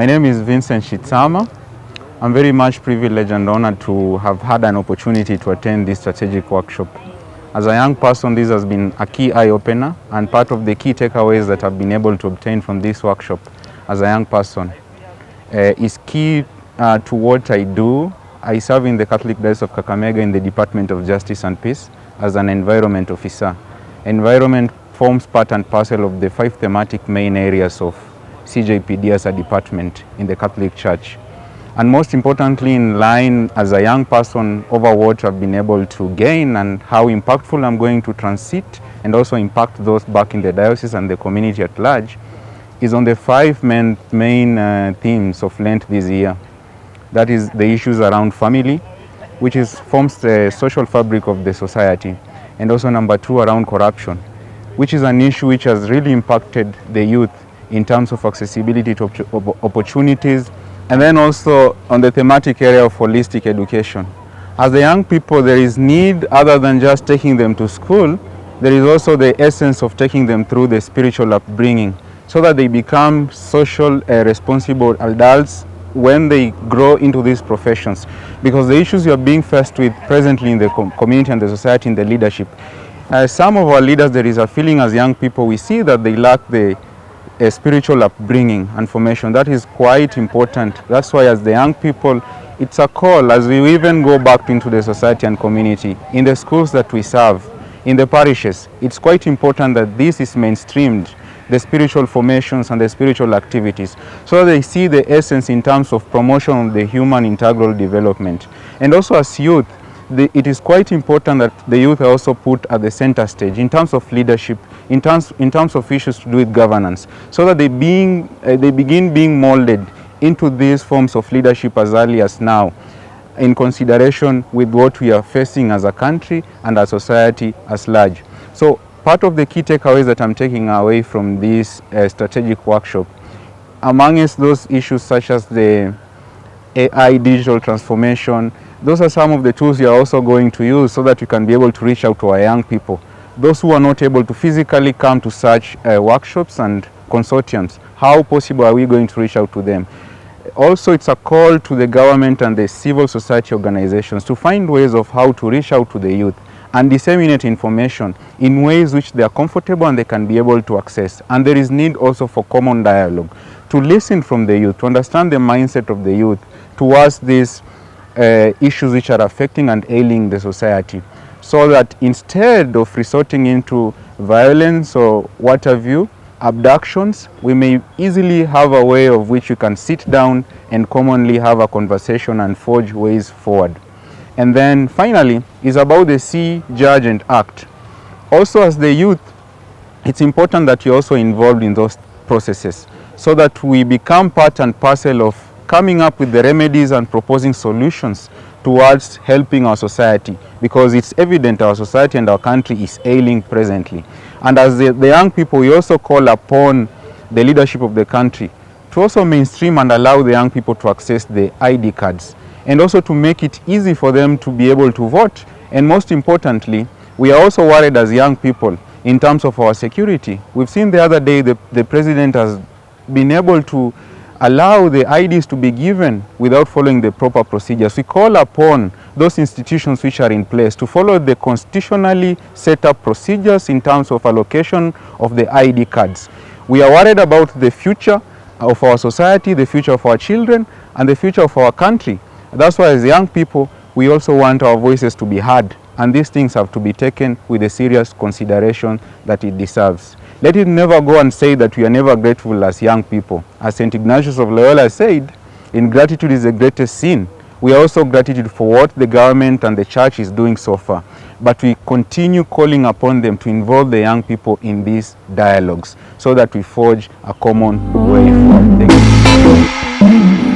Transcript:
My name is Vincent Shitsama. I'm very much privileged and honored to have had an opportunity to attend this strategic workshop. As a young person, this has been a key eye-opener and part of the key takeaways that I've been able to obtain from this workshop as a young person is key to what I do. I serve in the Catholic Diocese of Kakamega in the Department of Justice and Peace as an environment officer. Environment forms part and parcel of the 5 thematic main areas of CJPD as a department in the Catholic Church. And most importantly, in line as a young person over what I've been able to gain and how impactful I'm going to transit and also impact those back in the diocese and the community at large, is on the 5 main themes of Lent this year. That is the issues around family, which forms the social fabric of the society, and also number 2 around corruption, which is an issue which has really impacted the youth in terms of accessibility to opportunities, and then also on the thematic area of holistic education. As the young people, there is need, other than just taking them to school, there is also the essence of taking them through the spiritual upbringing so that they become social, responsible adults when they grow into these professions. Because the issues you are being faced with presently in the community and the society, in the leadership, some of our leaders, there is a feeling as young people, we see that they lack the spiritual upbringing and formation. That is quite important. That's why as the young people, it's a call as we even go back into the society and community, in the schools that we serve, in the parishes, it's quite important that this is mainstreamed, the spiritual formations and the spiritual activities, so they see the essence in terms of promotion of the human integral development. And also as youth, it is quite important that the youth are also put at the center stage in terms of leadership, in terms of issues to do with governance, so that they begin being molded into these forms of leadership as early as now, in consideration with what we are facing as a country and a society as large. So part of the key takeaways that I'm taking away from this strategic workshop, amongst those issues such as the AI digital transformation, those are some of the tools you are also going to use so that we can be able to reach out to our young people. Those who are not able to physically come to such workshops and consortiums, how possible are we going to reach out to them? Also, it's a call to the government and the civil society organizations to find ways of how to reach out to the youth and disseminate information in ways which they are comfortable and they can be able to access. And there is need also for common dialogue, to listen from the youth, to understand the mindset of the youth towards these issues which are affecting and ailing the society, so that instead of resorting into violence or what have you, abductions, we may easily have a way of which we can sit down and commonly have a conversation and forge ways forward. And then finally is about the see, judge and act. Also as the youth, it's important that you're also involved in those processes so that we become part and parcel of coming up with the remedies and proposing solutions towards helping our society, because it's evident our society and our country is ailing presently. And as the young people, we also call upon the leadership of the country to also mainstream and allow the young people to access the ID cards, and also to make it easy for them to be able to vote. And most importantly, we are also worried as young people in terms of our security. We've seen the other day the president has been able to allow the IDs to be given without following the proper procedures. We call upon those institutions which are in place to follow the constitutionally set up procedures in terms of allocation of the ID cards. We are worried about the future of our society, the future of our children, and the future of our country. That's why as young people, we also want our voices to be heard, and these things have to be taken with the serious consideration that it deserves. Let it never go and say that we are never grateful as young people. As St. Ignatius of Loyola said, ingratitude is the greatest sin. We are also gratitude for what the government and the church is doing so far. But we continue calling upon them to involve the young people in these dialogues so that we forge a common way forward. Thank you.